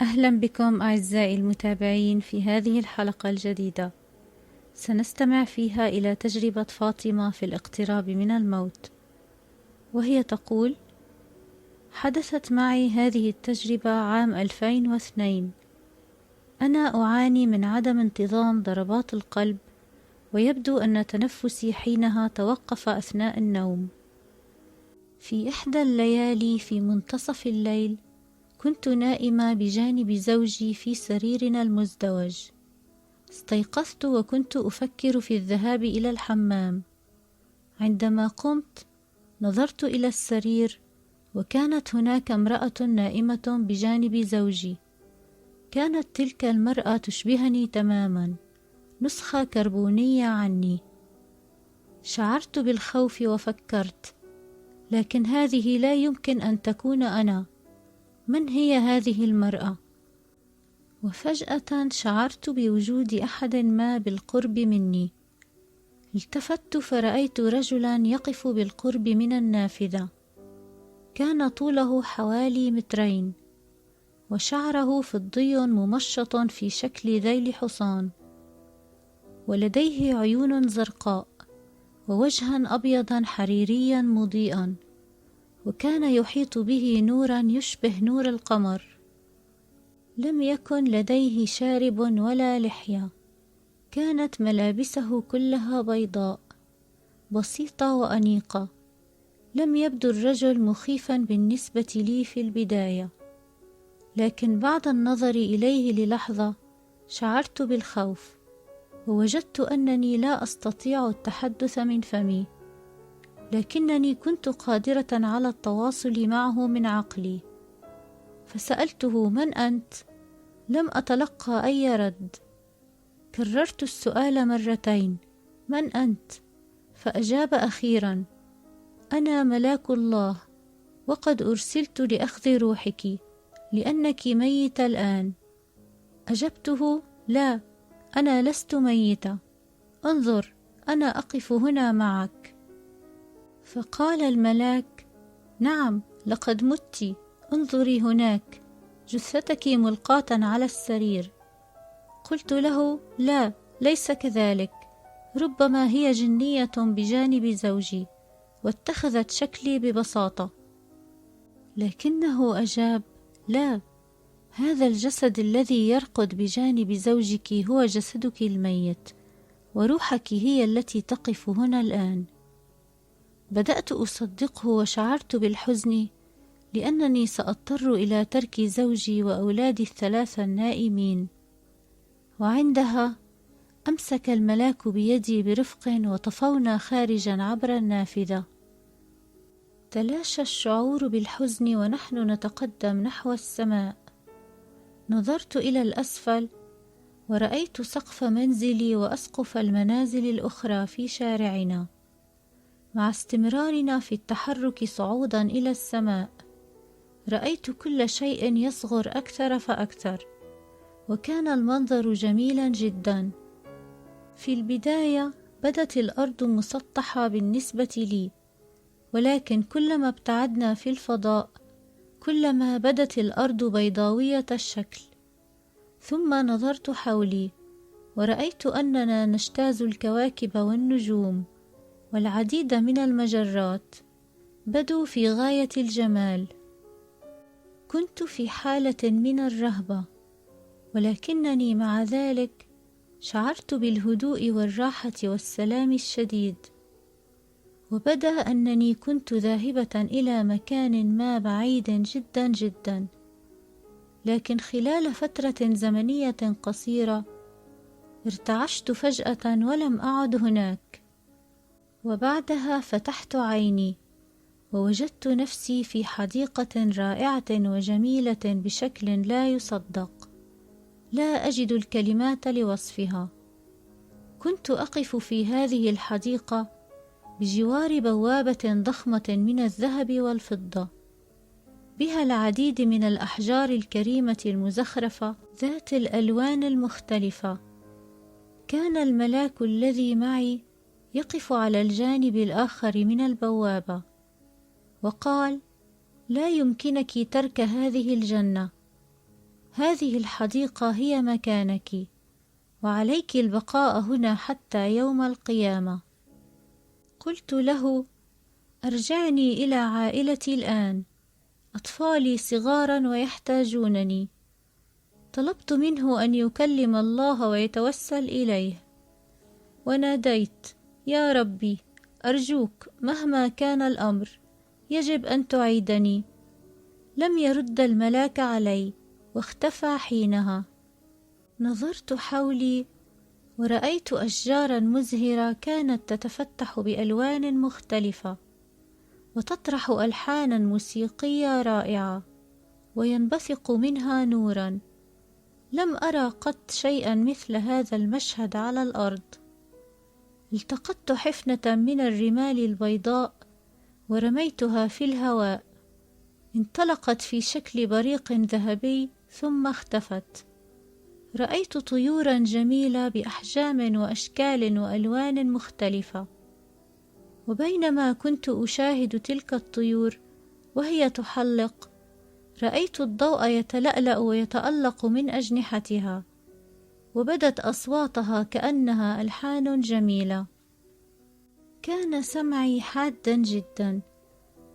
أهلا بكم أعزائي المتابعين في هذه الحلقة الجديدة. سنستمع فيها إلى تجربة فاطمة في الاقتراب من الموت، وهي تقول: حدثت معي هذه التجربة عام 2002. أنا أعاني من عدم انتظام ضربات القلب، ويبدو أن تنفسي حينها توقف أثناء النوم. في إحدى الليالي في منتصف الليل كنت نائمة بجانب زوجي في سريرنا المزدوج. استيقظت وكنت أفكر في الذهاب إلى الحمام. عندما قمت نظرت إلى السرير، وكانت هناك امرأة نائمة بجانب زوجي. كانت تلك المرأة تشبهني تماما، نسخة كربونية عني. شعرت بالخوف وفكرت: لكن هذه لا يمكن أن تكون أنا. من هي هذه المرأة؟ وفجأة شعرت بوجود أحد ما بالقرب مني. التفت فرأيت رجلا يقف بالقرب من النافذة. كان طوله حوالي 2 متر، وشعره فضي ممشط في شكل ذيل حصان، ولديه عيون زرقاء، ووجها أبيضا حريريا مضيئا، وكان يحيط به نورا يشبه نور القمر. لم يكن لديه شارب ولا لحية. كانت ملابسه كلها بيضاء، بسيطة وأنيقة. لم يبدو الرجل مخيفا بالنسبة لي في البداية، لكن بعد النظر إليه للحظة شعرت بالخوف، ووجدت أنني لا أستطيع التحدث من فمي، لكنني كنت قادرة على التواصل معه من عقلي. فسألته: من أنت؟ لم أتلقى أي رد. كررت السؤال 2 مرتين: من أنت؟ فأجاب أخيرا: أنا ملاك الله، وقد أرسلت لأخذ روحك لأنك ميتة الآن. أجبته: لا، أنا لست ميتة، انظر، أنا أقف هنا معك. فقال الملاك: نعم، لقد مت، انظري هناك، جثتك ملقاة على السرير. قلت له: لا، ليس كذلك، ربما هي جنية بجانب زوجي واتخذت شكلي ببساطة. لكنه أجاب: لا، هذا الجسد الذي يرقد بجانب زوجك هو جسدك الميت، وروحك هي التي تقف هنا الآن. بدأت أصدقه، وشعرت بالحزن لأنني سأضطر إلى ترك زوجي وأولادي ال3 النائمين. وعندها أمسك الملاك بيدي برفق، وطفونا خارجا عبر النافذة. تلاشى الشعور بالحزن ونحن نتقدم نحو السماء. نظرت إلى الأسفل ورأيت سقف منزلي وأسقف المنازل الأخرى في شارعنا. مع استمرارنا في التحرك صعودا إلى السماء، رأيت كل شيء يصغر أكثر فأكثر، وكان المنظر جميلا جدا. في البداية بدت الأرض مسطحة بالنسبة لي، ولكن كلما ابتعدنا في الفضاء كلما بدت الأرض بيضاوية الشكل. ثم نظرت حولي ورأيت أننا نجتاز الكواكب والنجوم والعديد من المجرات، بدوا في غاية الجمال. كنت في حالة من الرهبة، ولكنني مع ذلك شعرت بالهدوء والراحة والسلام الشديد. وبدا أنني كنت ذاهبة إلى مكان ما بعيد جدا جدا، لكن خلال فترة زمنية قصيرة ارتعشت فجأة ولم أعد هناك. وبعدها فتحت عيني ووجدت نفسي في حديقة رائعة وجميلة بشكل لا يصدق، لا أجد الكلمات لوصفها. كنت أقف في هذه الحديقة بجوار بوابة ضخمة من الذهب والفضة، بها العديد من الأحجار الكريمة المزخرفة ذات الألوان المختلفة. كان الملاك الذي معي يقف على الجانب الآخر من البوابة، وقال: لا يمكنك ترك هذه الجنة، هذه الحديقة هي مكانك، وعليك البقاء هنا حتى يوم القيامة. قلت له: أرجعني إلى عائلتي الآن، أطفالي صغارا ويحتاجونني. طلبت منه أن يكلم الله ويتوسل إليه، وناديت: يا ربي، أرجوك مهما كان الأمر يجب أن تعيدني. لم يرد الملاك علي، واختفى حينها. نظرت حولي ورأيت أشجارا مزهرة كانت تتفتح بألوان مختلفة، وتطرح ألحانا موسيقية رائعة، وينبثق منها نورا. لم أرى قط شيئا مثل هذا المشهد على الأرض. التقطت حفنة من الرمال البيضاء ورميتها في الهواء، انطلقت في شكل بريق ذهبي ثم اختفت. رأيت طيورا جميلة بأحجام وأشكال وألوان مختلفة، وبينما كنت أشاهد تلك الطيور وهي تحلق، رأيت الضوء يتلألأ ويتألق من أجنحتها، وبدت أصواتها كأنها ألحان جميلة. كان سمعي حادا جدا،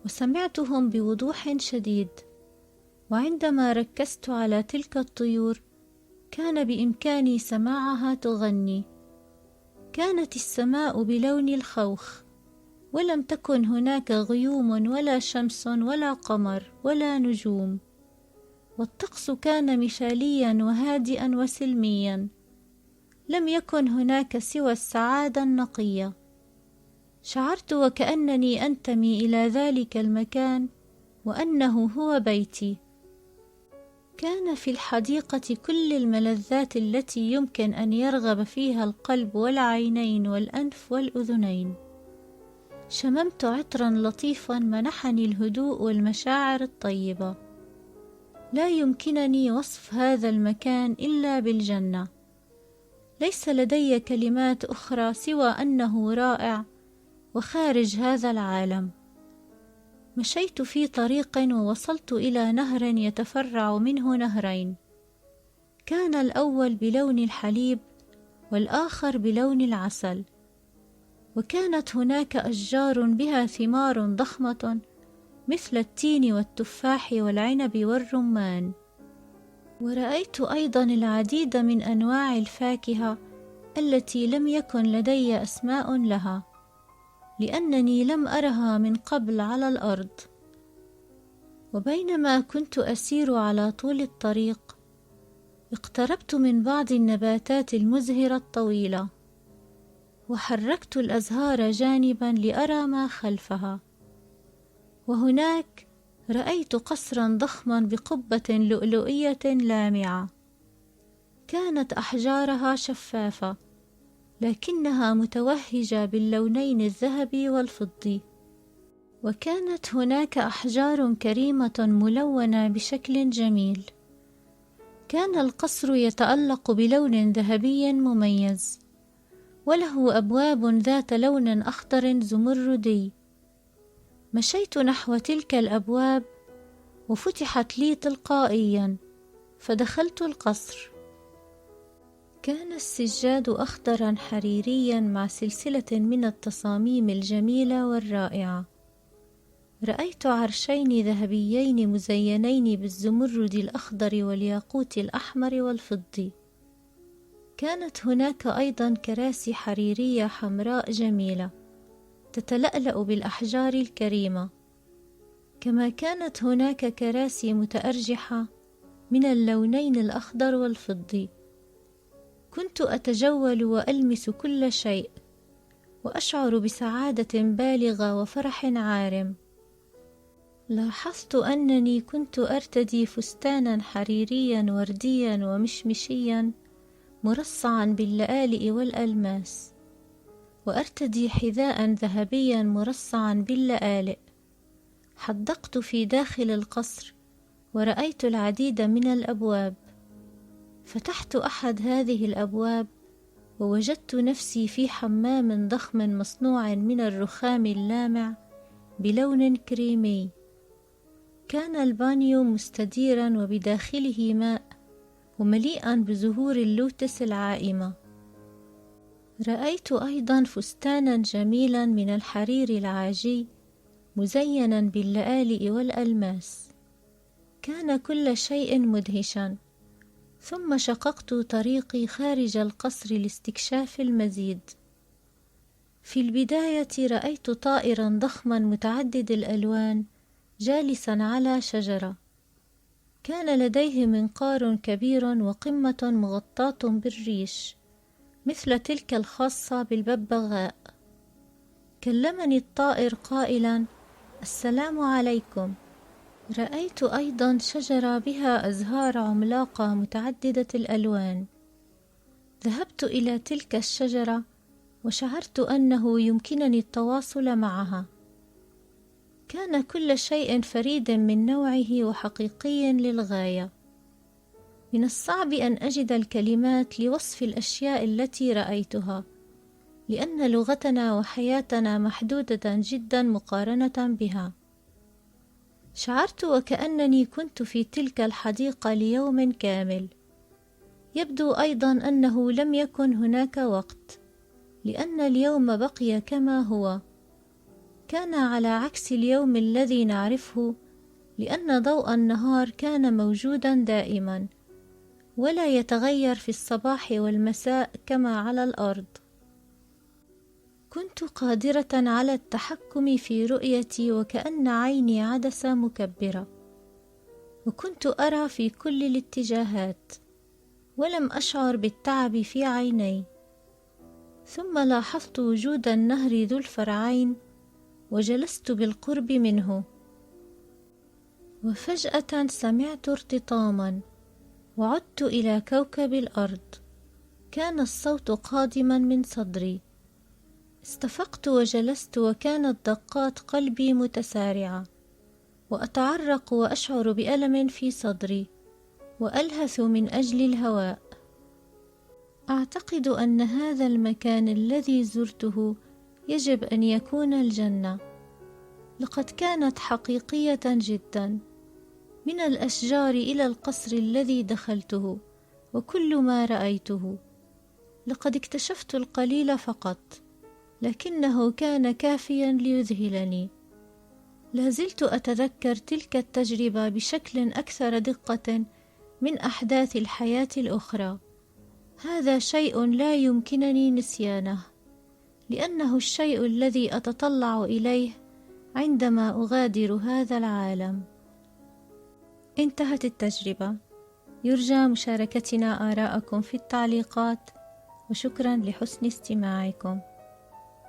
وسمعتهم بوضوح شديد، وعندما ركزت على تلك الطيور كان بإمكاني سماعها تغني. كانت السماء بلون الخوخ، ولم تكن هناك غيوم ولا شمس ولا قمر ولا نجوم، والطقس كان مثاليا وهادئا وسلميا. لم يكن هناك سوى السعادة النقية. شعرت وكأنني أنتمي إلى ذلك المكان، وأنه هو بيتي. كان في الحديقة كل الملذات التي يمكن أن يرغب فيها القلب والعينين والأنف والأذنين. شممت عطرا لطيفا منحني الهدوء والمشاعر الطيبة. لا يمكنني وصف هذا المكان إلا بالجنة. ليس لدي كلمات أخرى سوى أنه رائع وخارج هذا العالم. مشيت في طريق ووصلت إلى نهر يتفرع منه نهرين، كان الأول بلون الحليب والآخر بلون العسل، وكانت هناك أشجار بها ثمار ضخمة مثل التين والتفاح والعنب والرمان. ورأيت أيضا العديد من أنواع الفاكهة التي لم يكن لدي أسماء لها، لأنني لم أرها من قبل على الأرض. وبينما كنت أسير على طول الطريق، اقتربت من بعض النباتات المزهرة الطويلة، وحركت الأزهار جانبا لأرى ما خلفها. وهناك رأيت قصرا ضخما بقبة لؤلؤية لامعة، كانت أحجارها شفافة، لكنها متوهجة باللونين الذهبي والفضي. وكانت هناك أحجار كريمة ملونة بشكل جميل. كان القصر يتألق بلون ذهبي مميز، وله أبواب ذات لون أخضر زمردي. مشيت نحو تلك الأبواب وفتحت لي تلقائيا، فدخلت القصر. كان السجاد أخضرا حريريا مع سلسلة من التصاميم الجميلة والرائعة. رأيت عرشين ذهبيين مزينين بالزمرد الأخضر والياقوت الأحمر والفضي. كانت هناك أيضا كراسي حريرية حمراء جميلة تتلألأ بالأحجار الكريمة، كما كانت هناك كراسي متأرجحة من اللونين الأخضر والفضي. كنت أتجول وألمس كل شيء، وأشعر بسعادة بالغة وفرح عارم. لاحظت أنني كنت أرتدي فستانا حريريا ورديا ومشمشيا مرصعا باللآلئ والألماس، وأرتدي حذاء ذهبيا مرصعا باللآلئ. حدقت في داخل القصر ورأيت العديد من الأبواب. فتحت أحد هذه الأبواب ووجدت نفسي في حمام ضخم مصنوع من الرخام اللامع بلون كريمي. كان البانيو مستديرا وبداخله ماء ومليئا بزهور اللوتس العائمة. رأيت أيضا فستانا جميلا من الحرير العاجي مزينا باللآلئ والألماس. كان كل شيء مدهشا. ثم شققت طريقي خارج القصر لاستكشاف المزيد. في البداية رأيت طائرا ضخما متعدد الألوان جالسا على شجرة. كان لديه منقار كبير وقمة مغطاة بالريش مثل تلك الخاصة بالببغاء. كلمني الطائر قائلا: السلام عليكم. رأيت أيضا شجرة بها أزهار عملاقة متعددة الألوان. ذهبت إلى تلك الشجرة وشعرت أنه يمكنني التواصل معها. كان كل شيء فريد من نوعه وحقيقي للغاية. من الصعب أن أجد الكلمات لوصف الأشياء التي رأيتها، لأن لغتنا وحياتنا محدودة جدا مقارنة بها. شعرت وكأنني كنت في تلك الحديقة ليوم كامل. يبدو أيضا أنه لم يكن هناك وقت، لأن اليوم بقي كما هو. كان على عكس اليوم الذي نعرفه، لأن ضوء النهار كان موجودا دائما ولا يتغير في الصباح والمساء كما على الأرض. كنت قادرة على التحكم في رؤيتي وكأن عيني عدسة مكبرة، وكنت أرى في كل الاتجاهات ولم أشعر بالتعب في عيني. ثم لاحظت وجود النهر ذو الفرعين وجلست بالقرب منه، وفجأة سمعت ارتطاما وعدت إلى كوكب الأرض. كان الصوت قادما من صدري. استفقت وجلست وكانت دقات قلبي متسارعة، وأتعرق وأشعر بألم في صدري وألهث من أجل الهواء. أعتقد أن هذا المكان الذي زرته يجب أن يكون الجنة. لقد كانت حقيقية جدا، من الأشجار إلى القصر الذي دخلته وكل ما رأيته. لقد اكتشفت القليل فقط، لكنه كان كافيا ليذهلني. لازلت أتذكر تلك التجربة بشكل أكثر دقة من أحداث الحياة الأخرى. هذا شيء لا يمكنني نسيانه، لأنه الشيء الذي أتطلع إليه عندما أغادر هذا العالم. انتهت التجربة. يرجى مشاركتنا آراءكم في التعليقات، وشكرا لحسن استماعكم.